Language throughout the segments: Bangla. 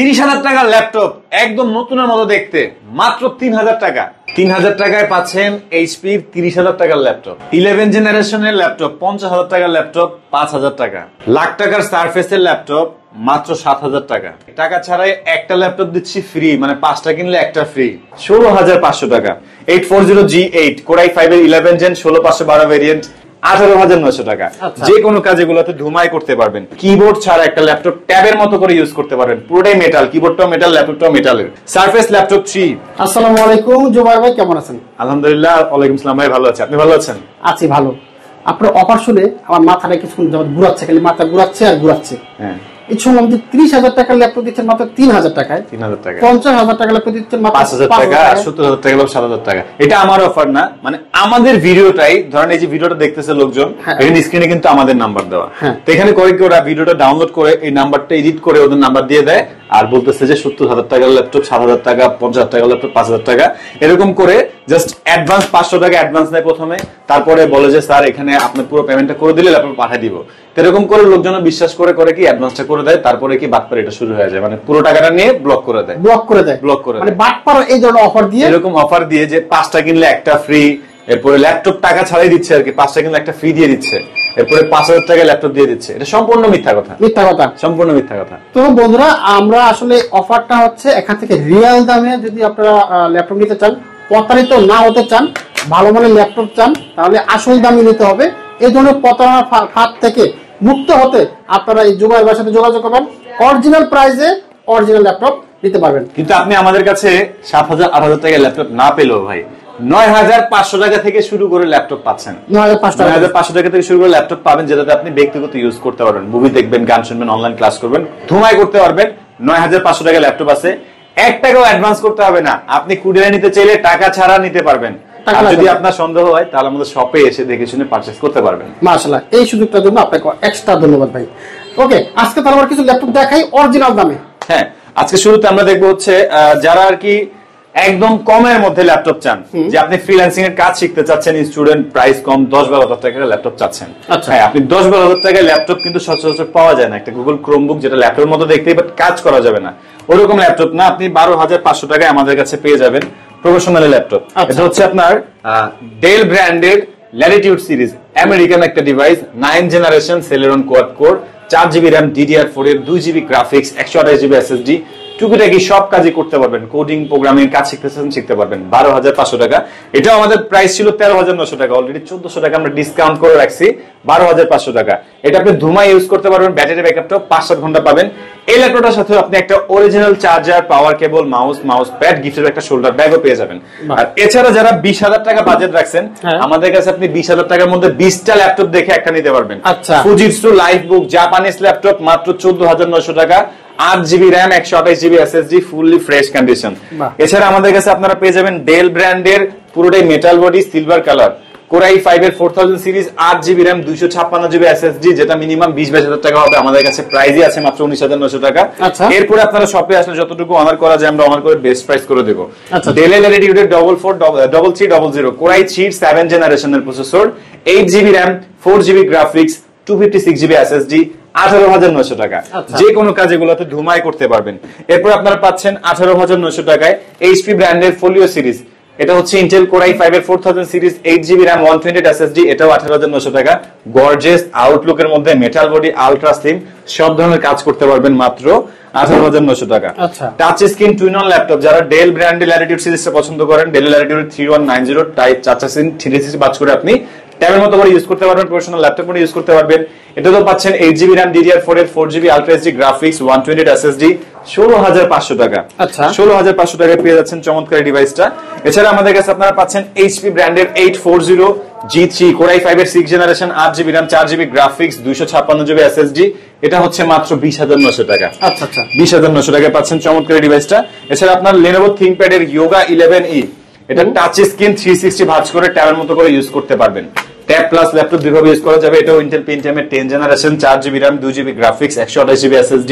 30,000 টাকার ল্যাপটপ একদম নতুনের মতো দেখতে মাত্র 3,000 টাকা। 3,000 টাকায় পাচ্ছেন এইচপি 30,000 টাকার ল্যাপটপ। 11 জেনারেশনের ল্যাপটপ 50,000 টাকার ল্যাপটপ 5,000 টাকা। লাখ টাকার সারফেসের ল্যাপটপ মাত্র 7,000 টাকা। টাকা ছাড়াই একটা ল্যাপটপ দিচ্ছি ফ্রি, মানে 5টা কিনলে একটা ফ্রি, 16,500 টাকা। 840G8 Core i5 এর 11 জেন 16512 ভেরিয়েন্ট 18,900 টাকা। যে কোনো কাজে গুলোতে ধুমাই করতে পারবেন। কিবোর্ড ছাড়া একটা ল্যাপটপ ট্যাবের মতো করে ইউজ করতে পারবেন, পুরোটাই মেটাল, কিবোর্ডটাও মেটাল, ল্যাপটপটাও মেটালের। Surface laptop 3। আসসালামু আলাইকুম জুবাইর ভাই, কেমন আছেন? আলহামদুলিল্লাহ, ওয়ালাইকুম আসসালাম ভাই, ভালো আছি, আপনি ভালো আছেন? আছি ভালো। আপনার অফার শুনে আমার মাথাটা কিছুক্ষণ যাবত ঘুরাচ্ছে, খালি মাথা ঘুরাচ্ছে আর ঘুরাচ্ছে। হ্যাঁ, এই শুনলাম যে 30,000 টাকার ল্যাপটপ দিচ্ছেন মাত্র 3,000 টাকায়। 3,000 টাকা। 50,000 টাকার ল্যাপটপ দিচ্ছেন মাত্র 5,000 টাকা, 70,000 টাকা, 7,000 টাকা। এটা আমার অফার না, মানে আমাদের ভিডিওটাই ধরেন, এই যে ভিডিওটা দেখতেছে লোকজন, এখানে স্ক্রিনে কিন্তু আমাদের নাম্বার দেওয়া। তো এখানে করে কি ওরা ভিডিওটা ডাউনলোড করে এই নাম্বারটা এডিট করে ওদের নাম্বার দিয়ে দেয়, আর বলতেছে যে 70,000 টাকার ল্যাপটপ 7,000 টাকা, 50,000 টাকার ল্যাপটপ 5,000 টাকা, এরকম করে জাস্ট অ্যাডভান্স 500 টাকা অ্যাডভান্স নেয় প্রথমে, তারপরে বলে যে স্যার এখানে আপনি পুরো পেমেন্টটা করে দিলে ল্যাপটপ পাঠিয়ে দিব। এরকম করে লোকজন বিশ্বাস করে করে কি অ্যাডভান্সটা করে দেয়, তারপরে কি বাটপাড়িটা শুরু হয়ে যায়, মানে পুরো টাকাটা নিয়ে ব্লক করে দেয়, মানে বাটপাড়া এই ধরনের অফার দিয়ে, এরকম অফার দিয়ে যে 5টা কিনলে একটা ফ্রি, এরপরে ল্যাপটপ টাকা ছাড়াই দিচ্ছে আর কি, 5টা কিনলে একটা ফ্রি দিয়ে দিচ্ছে, এরপরে 5,000 টাকা ল্যাপটপ দিয়ে দিচ্ছে। এটা সম্পূর্ণ মিথ্যা কথা, সম্পূর্ণ মিথ্যা কথা। তো বন্ধুরা, আমরা আসলে অফারটা হচ্ছে এখান থেকে রিয়েল দামে যদি আপনারা ল্যাপটপ নিতে চান, প্রতারিত না হতে চান, ভালো মানের ল্যাপটপ চান, তাহলে আসল দামে নিতে হবে। এই ধরনের প্রতারণার ফাঁদ থেকে মুক্ত হতে আপনারা এই জুবাইর ভাইয়ের সাথে যোগাযোগ করবেন, অরিজিনাল প্রাইসে অরিজিনাল ল্যাপটপ নিতে পারবেন। কিন্তু আপনি আমাদের কাছে 7,000 8,000 টাকার ল্যাপটপ না পেলেও ভাই 9,500 টাকা থেকে শুরু করে ল্যাপটপ পাচ্ছেন। 9,500 টাকা থেকে শুরু করে ল্যাপটপ পাবেন, যেটাতে আপনি ব্যক্তিগত ইউজ করতে পারবেন, মুভি দেখবেন, গান শুনবেন, অনলাইন ক্লাস করবেন, ধুমাই করতে পারবেন। 9,500 টাকা ল্যাপটপ আছে, 1 টাকাও অ্যাডভান্স করতে হবে না। আপনি কুরিয়ারে নিতে চাইলে টাকা ছাড়া নিতে পারবেন। আর যদি আপনার সন্দেহ হয় তাহলে আমাদের শপে এসে দেখে শুনে পারচেজ করতে পারবেন। মাশাআল্লাহ, এই সুযোগটার জন্য আপনাকে এক্সট্রা ধন্যবাদ ভাই। ওকে, আজকে তাহলে আমরা কিছু ল্যাপটপ দেখাই অরিজিনাল দামে। হ্যাঁ, আজকে শুরুতে আমরা দেখবো হচ্ছে যারা আর কি একদম কমের মধ্যে ল্যাপটপ চান, যে আপনি ফ্রিল্যান্সিং এর কাজ শিখতে চাচ্ছেন, স্টুডেন্ট, প্রাইস কম, 10-12 টাকার ল্যাপটপ চাচ্ছেন। হ্যাঁ, আপনি 10-12 টাকার ল্যাপটপ কিন্তু সচরাচর পাওয়া যায় না। একটা গুগল ক্রোমবুক যেটা ল্যাপটপের মতো দেখতেই, বাট কাজ করা যাবে না, ওরকম ল্যাপটপ না। আপনি 12,500 টাকায় আমাদের কাছে পেয়ে যাবেন প্রফেশনাল ল্যাপটপ। এটা হচ্ছে আপনার ডেল ব্র্যান্ডের ল্যাটিটিউড সিরিজ, আমেরিকান একটা device, 9 generation Celeron quad core, 4GB RAM, DDR4 এর 2GB গ্রাফিক্স, 128GB SSD, টুকিটাকি সব কাজই করতে পারবেন, কোডিং প্রোগ্রামিং কাজ শিখতে পারবেন। 12,500 টাকা। এটাও আমাদের প্রাইস ছিল 13,900 টাকা, অলরেডি 1,400 টাকা আমরা ডিসকাউন্ট করে রাখছি, 12,500 টাকা। এটা আপনি ধুমাই ইউজ করতে পারবেন, ব্যাটারি ব্যাকআপটাও 5-7 ঘন্টা পাবেন। এই ল্যাপটপটার সাথে আপনি একটা অরিজিনাল চার্জার, পাওয়ার কেবল, মাউস প্যাড, গিফটের একটা শোল্ডার ব্যাগও পেয়ে যাবেন। আর এছাড়া যারা 20,000 টাকা বাজেট রাখছেন, আমাদের কাছে আপনি 20,000 টাকার মধ্যে 20টা ল্যাপটপ দেখে একটা নিতে পারবেন। ফুজিটসু লাইভবুক জাপানিজ ল্যাপটপ মাত্র 14,900 টাকা, 8GB RAM, 128GB SSD, fully fresh condition. এছাড়া আমাদের কাছে আপনারা পেয়ে যাবেন ডেল ব্র্যান্ডের পুরোটাই metal body, silver colour, Core i5 এর 4000 series, 8GB RAM, 256GB SSD, যেটা মিনিমাম 20,000 টাকা হবে। আমাদের কাছে প্রাইসই আছে মাত্র 19,900 টাকা। এরপরে আপনারা শপে আসলে যতটুকু অনার করা যায় আমরা অনার করে বেস্ট প্রাইস করে দেব। ডেল ল্যাটিটিউড 44300 Core i3 7 জেনারেশনের processor, 8GB RAM, 4GB graphics, 256GB SSD, 18,900 টাকা। যে কোনো কাজ এগুলোতে ধুমাই করতে পারবেন। এরপর আপনারা পাচ্ছেন 18,900 টাকায় এইচপি ব্র্যান্ডের ফোলিও সিরিজ। এটা হচ্ছে ইন্টেল Core i5 এর 4000 সিরিজ, 8GB র্যাম, 128 SSD, এটাও 18,900 টাকা। গর্জিয়াস আউটলুকের মধ্যে মেটাল বডি, আলট্রা স্লিম, সব ধরনের কাজ করতে পারবেন মাত্র 18,900 টাকা। Touch screen twin on laptop, যারা ডেল ব্র্যান্ডের ল্যাটিটিউড সিরিজটা পছন্দ করেন, del Latitude 3190 type touch screen 360 বাজ করে আপনি ট্যাবের মতো করে ইউজ করতে পারবেন, প্রফেশনাল ল্যাপটপ করে ইউজ করতে পারবেন। এটা তো পাচ্ছেন 8GB র্যাম, DDR4 এর 4GB ultra HD graphics, 128 SSD, 16,500 টাকা। 16,500 টাকায় পেয়ে যাচ্ছেন চমৎকার ডিভাইসটা। এছাড়া আমাদের কাছে আপনারা পাচ্ছেন এইচপি ব্র্যান্ডের 840G3 Core i5 এর 6 generation, 8GB RAM, 4GB graphics, 256GB SSD, এটা হচ্ছে মাত্র 20,900 টাকা। 20,900 টাকায় পাচ্ছেন চমৎকার ডিভাইসটা। এছাড়া আপনার Lenovo ThinkPad এর Yoga 11E, এটা টাচ স্ক্রিন 360 ভাঁজ করে ট্যাবের মতো করে ইউজ করতে পারবেন। ট্যাব প্লাস ল্যাপটপ দুইভাবে ইউজ করা যাবে। এটাও ইন্টেল Pentium এর 10 generation, 4GB RAM, 2GB graphics, 128GB SSD,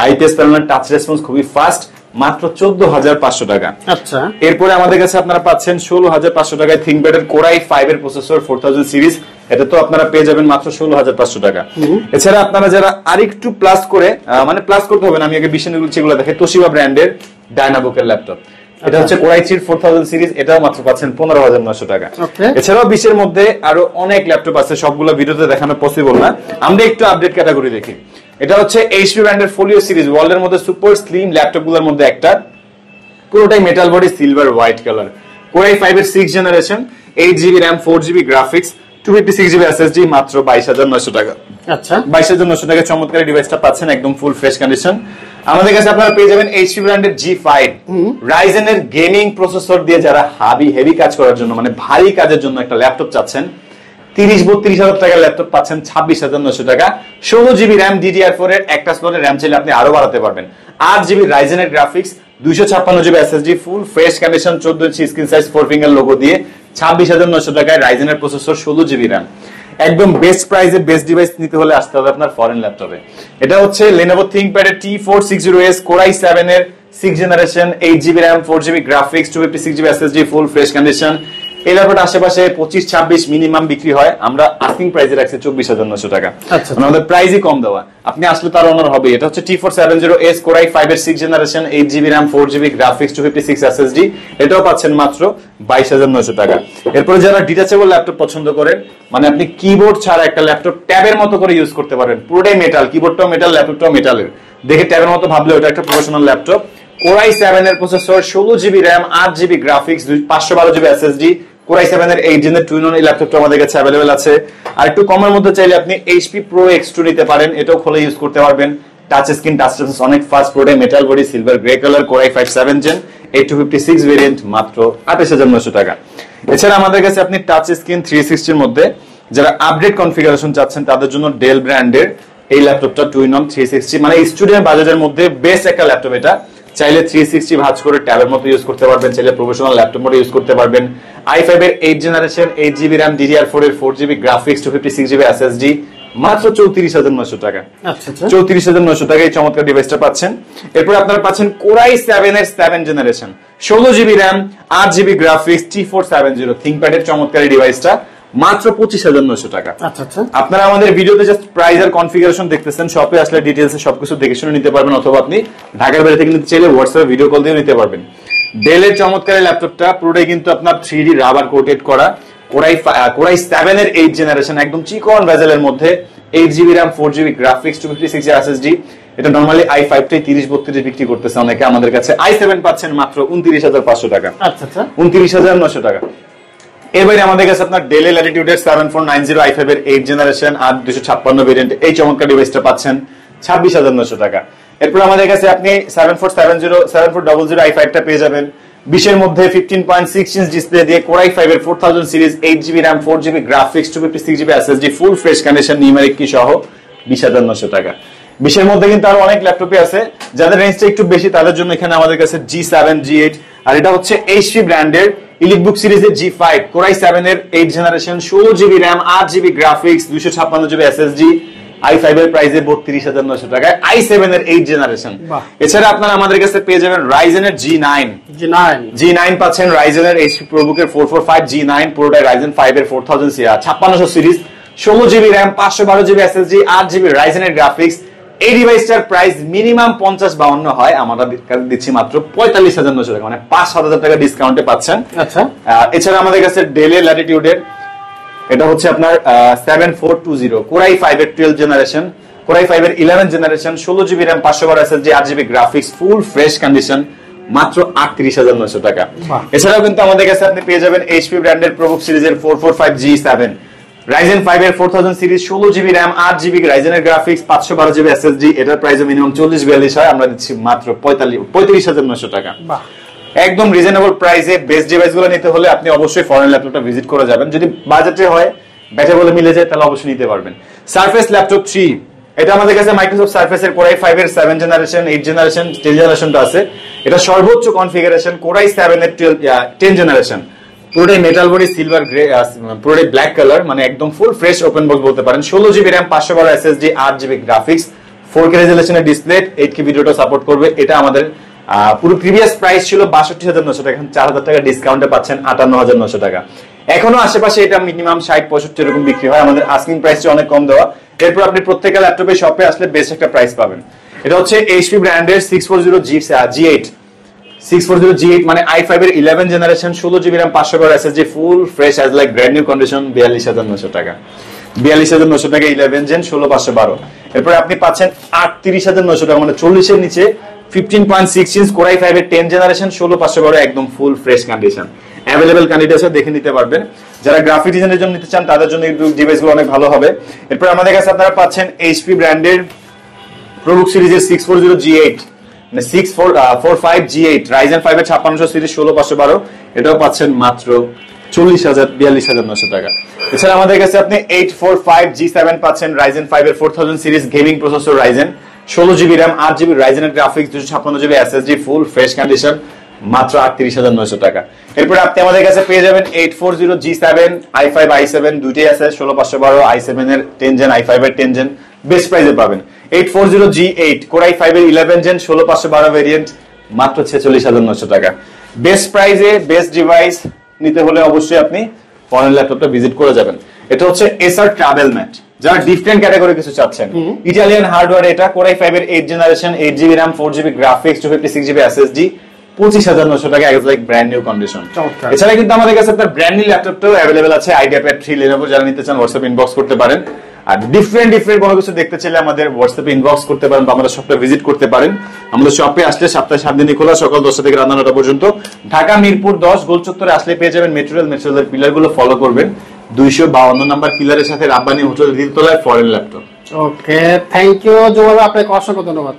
IPS panel, touch response খুবই ফাস্ট, মাত্র 14,500 টাকা। আচ্ছা, এরপরে আমাদের কাছে আপনারা পাচ্ছেন 16,500 টাকায় থিংকপ্যাডের কোরাই 5 এর প্রসেসর 4000 সিরিজ, এটা তো আপনারা পেয়ে যাবেন মাত্র 16,500 টাকা। এছাড়া আপনারা যারা আরেকটু প্লাস করে, মানে প্লাস করতে হবে না, আমি আগে বিষয়গুলো যেগুলো দেখে, তোশিবা ব্র্যান্ডের ডায়নাবুকের ল্যাপটপ, এটা হচ্ছে কোরাই 3 4000 সিরিজ, এটাও মাত্র পাচ্ছেন 15,900 টাকা। এছাড়াও 20 এর মধ্যে আরো অনেক ল্যাপটপ আছে, সবগুলো ভিডিওতে দেখানো পসিবল না, আমরা একটু আপডেট ক্যাটাগরি দেখি। এটা হচ্ছে এইচপি ব্র্যান্ডের ফোলিও সিরিজ, ওয়ার্ল্ডের মধ্যে সুপার স্লিম ল্যাপটপ গুলোর মধ্যে একটা, পুরোটাই metal body, silver white colour, core i 5 এর 6th generation, 8GB RAM 4GB graphics, 256GB SSD, মাত্র 22,900 টাকা। আচ্ছা, 22,900 টাকা চমৎকার ডিভাইসটা পাচ্ছেন একদম ফুল ফ্রেশ কন্ডিশন। আমাদের কাছে আপনারা পেয়ে যাবেন এইচপি ব্র্যান্ডের G5 রাইজেন এর গেমিং প্রসেসর দিয়ে যারা হেভি কাজ করার জন্য, মানে ভারী কাজের জন্য একটা ল্যাপটপ চাচ্ছেন, 30-32,000 টাকার ল্যাপটপ পাচ্ছেন 26,900 টাকা। 16GB RAM DDR4 এর একটা স্লটের RAM চাইলে আপনি আরো বাড়াতে পারবেন। 8GB রাইজেন এর graphics, 256GB SSD, full fresh condition, 14 ইঞ্চি স্ক্রিন সাইজ, 4 ফিঙ্গার লোগো দিয়ে 26,900 টাকায় রাইজেন এর প্রসেসর, 16GB RAM। একদম বেস্ট প্রাইসে বেস্ট ডিভাইস নিতে হলে আসতে হবে আপনার ফরেন ল্যাপটপে। এটা হচ্ছে Lenovo ThinkPad এর T460S কোরাই 7 এর 6th generation, 8GB RAM 4GB graphics, 256GB SSD, full fresh condition. এই ল্যাপটপটা আশেপাশে 25-26 মিনিমাম বিক্রি হয়, আমরা আস্কিং প্রাইসে রাখছি 24,900 টাকা। আমাদের প্রাইসই কম দেওয়া, আপনি আসলে তার অনার হবে। এটা হচ্ছে T470S কোরাই 5 এর 6th generation, 8GB RAM 4GB graphics, 256 SSD, এটাও পাচ্ছেন মাত্র 22,900 টাকা। এরপরে যারা ডিটাচেবল ল্যাপটপ পছন্দ করেন, মানে আপনি কিবোর্ড ছাড়া একটা ল্যাপটপ ট্যাবের মতো করে ইউজ করতে পারবেন, পুরোটাই মেটাল, কিবোর্ডটাও মেটাল, ল্যাপটপটাও মেটালের, দেখে ট্যাবের মতো ভাবলে ওটা একটা প্রফেশনাল ল্যাপটপ। কোরাই 7 এর processor, 16GB RAM 8GB graphics, 512GB SSD, core i 7 এর 8 জেনের টুইন-অন এই ল্যাপটপটা আমাদের কাছে अवेलेबल আছে। আর একটু কমের মধ্যে চাইলে আপনি HP Pro X2 নিতে পারেন, এটাও খুলে ইউজ করতে পারবেন। টাচ স্ক্রিন, টাচ সেন্স অনেক ফাস্ট, পুরোটাই metal body, silver grey colour, core i 5 7th gen, 8256 variant, মাত্র 28,900 টাকা। এছাড়া আমাদের কাছে আপনি টাচ স্ক্রিন 360 এর মধ্যে যারা আপডেট কনফিগারেশন চাচ্ছেন তাদের জন্য ডেল ব্র্যান্ডের এই ল্যাপটপটা টুইন-অন 360, মানে স্টুডেন্ট বাজেটের মধ্যে বেস্ট একটা ল্যাপটপ। এটা চাইলে 360 ভাঁজ করে ট্যাবের মতো ইউজ করতে পারবেন, চাইলে প্রফেশনাল ল্যাপটপ মতো ইউজ করতে পারবেন। i5 এর 8th generation, 8GB RAM DDR4 এর 4GB গ্রাফিক্স, 256GB SSD, মাত্র 34,900 টাকা। 34,900 টাকায় এই চমৎকার ডিভাইসটা পাচ্ছেন। এরপর আপনারা পাচ্ছেন কোরাই 7 এর 7th generation, 16GB RAM 8GB graphics, T470 ThinkPad এর চমৎকার ডিভাইসটা, মাত্র 25,900 টাকা। আপনারা আমাদের ভিডিওতে জাস্ট প্রাইস আর কনফিগারেশন দেখতেছেন, শপে আসলে ডিটেইলসে সবকিছু দেখে শুনে নিতে পারবেন, অথবা আপনি ঢাকার বাইরে থেকে নিতে চাইলে হোয়াটসঅ্যাপে ভিডিও কল দিয়ে নিতে পারবেন। ডেলের চমৎকার ল্যাপটপটা পুরোটাই কিন্তু আপনার 3D রাবার কোটেড করা, কোরাই 7 এর 8th জেনারেশন, একদম চিকন ভেজেলের মধ্যে, 8GB RAM 4GB graphics, 256 SSD। এটা নরমালি i5 টাই 30-32 বিক্রি করতেছে অনেকে, আমাদের কাছে i7 পাচ্ছেন মাত্র 29,500 টাকা। 29,900 টাকা। এবারে আমাদের কাছে আপনার ডেল ল্যাটিটিউডের 7490 i5 এর 8th জেনারেশন, 8256 ভেরিয়েন্ট, এই চমৎকার ডিভাইসটা পাচ্ছেন 26,900 টাকা। এরপর আমাদের কাছে আপনি 7400 i5 টা পেয়ে যাবেন 20 এর মধ্যে, 15.6 ইঞ্চ ডিসপ্লে দিয়ে, কোরাই 5 এর 4000 series, 8GB RAM 4GB graphics, 256GB SSD, full fresh condition, numeric কি সহ 20,900 টাকা। 20 এর মধ্যে কিন্তু আরো অনেক ল্যাপটপই আছে, যাদের রেঞ্জটা একটু বেশি তাদের জন্য এখানে আমাদের কাছে G7, G8, আর এটা হচ্ছে HP ব্র্যান্ডের ইলিকবুক সিরিজের G5 কোরাই 7 এর 8th generation, 16GB RAM 8GB graphics, 256GB SSD, i5 এর প্রাইসে 32,900 টাকায়, i7 এর 8th জেনারেশন। এছাড়া আপনারা আমাদের কাছে পেয়ে যাবেন রাইজেন এর G9 পাচ্ছেন, রাইজেন এর HP ProBook এর 445 G9, পুরোটাই রাইজেন 5 এর 5600 series, 16GB RAM 512GB SSD, 8GB Ryzen এর গ্রাফিক্স। এই ডিভাইসটার প্রাইস মিনিমাম 50-52 হয়, আমরা দিচ্ছি মাত্র 45,900 টাকা, মানে 5,000 টাকা ডিসকাউন্টে পাচ্ছেন। আচ্ছা, এছাড়া আমাদের কাছে ডেল ল্যাটিটিউডের এটা হচ্ছে আপনার 7420 কোরাই 5 এর 12th জেনারেশন, কোরাই 5 এর 11th generation, 16GB RAM 512 SSD, 8GB graphics, full fresh condition, মাত্র 38,900 টাকা। এছাড়াও কিন্তু আমাদের কাছে আপনি পেয়ে যাবেন HP ব্র্যান্ডের প্রোবুক সিরিজের 445 G7, রাইজেন 5 এর 4000 সিরিজ, 16GB RAM 8GB রাইজেনের গ্রাফিক্স, 512GB SSD, এটার প্রাইস মিনিমাম 40-42 হয়, আমরা দিচ্ছি মাত্র 35,900 টাকা। একদম রিজনেবল প্রাইসে বেস্ট ডিভাইসগুলো নিতে হলে আপনি অবশ্যই ফরেন ল্যাপটপটা ভিজিট করে যাবেন, যদি বাজেটে হয়, ব্যাটে বলে মিলে যায়, তাহলে অবশ্যই নিতে পারবেন। সারফেস ল্যাপটপ 3, এটা আমাদের কাছে মাইক্রোসফট সারফেস এর কোরাই 5 এর 7th generation, 8th generation, 10th জেনারেশনটা আছে, এটা সর্বোচ্চ কনফিগারেশন, কোরাই 7 এর 10th জেনারেশন, পুরোটাই মেটাল বডি, সিলভার গ্রে, পুরোটাই ব্ল্যাক কালার, মানে একদম ফুল ফ্রেশ ওপেন বক্স বলতে পারেন, 16GB RAM 512 SSD, 8GB graphics, 4K রেজোলিউশনের ডিসপ্লে, 8K ভিডিওটা সাপোর্ট করবে। এটা আমাদের পুরো প্রিভিয়াস প্রাইস ছিল ৬২,৯০০ টাকা, এখন ৪,০০০ টাকা ডিসকাউন্টে পাচ্ছেন ৫৮,৯০০ টাকা। এখনো আশেপাশে এটা মিনিমাম ৬০-৬৫ এরকম বিক্রি হয়, আমাদের আস্কিং প্রাইসটা অনেক কম দেওয়া। এরপর আপনি প্রত্যেকটা ল্যাপটপে শপে আসলে বেস্ট একটা প্রাইস পাবেন। এটা হচ্ছে এইচপি ব্র্যান্ডের 640G8 640G8 মানে i5 এর 11 generation 16GB RAM 512 SSD full fresh as like brand new condition ৪২,৯০০ টাকা। ৪২,৯০০ টাকা 11 জেন ১৬,৫১২। এরপর আপনি পাচ্ছেন ৩৮,৯০০ টাকা মানে 40 এর নিচে 15.6 ইঞ্চ Core i5 এর 10 জেনারেশন ১৬,৫১২ একদম full fresh condition. Available candidates দেখে নিতে পারবেন। যারা গ্রাফিক ডিজাইনের জন্য নিতে চান তাদের জন্য এই ডিভাইসগুলো অনেক ভালো হবে। এরপর আমাদের কাছে আপনারা পাচ্ছেন এইচপি ব্র্যান্ডের প্রোবুক সিরিজের 640G8 মানে 645G8 Ryzen 5 এর 5600 সিরিজ ১৬,৫১২ এটাও পাচ্ছেন মাত্র ৪২,৯০০ টাকা। এছাড়া আমাদের কাছে আপনি 845G7 পাচ্ছেন Ryzen 5 এর 4000 series gaming processor Ryzen 16GB RAM 8GB Ryzen এর graphics 256GB SSD full fresh condition মাত্র ৩৮,৯০০ টাকা। এরপর আপনি আমাদের কাছে পেয়ে যাবেন 840G7 i5 i7 দুইটাই আছে ১৬,৫১২ i7 এর 10 জেন i5 এর 10 জেন বেস্ট প্রাইসে পাবেন। 840G8 Core i5 এর 11 জেন ১৬,৫১২ ভেরিয়েন্ট মাত্র ৪৬,৯০০ টাকা। বেস্ট প্রাইসে বেস্ট ডিভাইস নিতে হলে অবশ্যই আপনি ফরেন ল্যাপটপটা ভিজিট করে যাবেন। এটা হচ্ছে এসার ট্রাভেল ম্যাট, যারা ডিফারেন্ট ক্যাটাগরি কিছু চাচ্ছেন। ইটালিয়ান হার্ডওয়্যার, এটা Core i5 এর 8 generation 8GB RAM 4GB graphics 256GB SSD 25,৯০০ টাকা as like brand new condition. এছাড়া কিন্তু আমাদের কাছে আপনার ব্র্যান্ড নিউ ল্যাপটপটাও অ্যাভেলেবল আছে IdeaPad 3 Lenovo, যারা নিতে চান হোয়াটসঅ্যাপ ইনবক্স করতে পারেন। আর ডিফারেন্ট কোনো কিছু দেখতে চাইলে আমাদের হোয়াটসঅ্যাপে ইনবক্স করতে পারেন বা আমাদের শপে ভিজিট করতে পারেন। আমাদের শপে আসলে সপ্তাহে 7 দিনই খোলা, সকাল 10টা থেকে রাত 9টা পর্যন্ত। ঢাকা মিরপুর 10 গোল চত্বরে আসলে পেয়ে যাবেন মেটেরিয়ালের পিলারগুলো ফলো করবেন 252 নাম্বার পিলারের সাথে রাব্বানি হোটেল দ্বিতীয় তলায় foreign laptop. Okay, thank you Jumal, আপনাকে অসংখ্য ধন্যবাদ।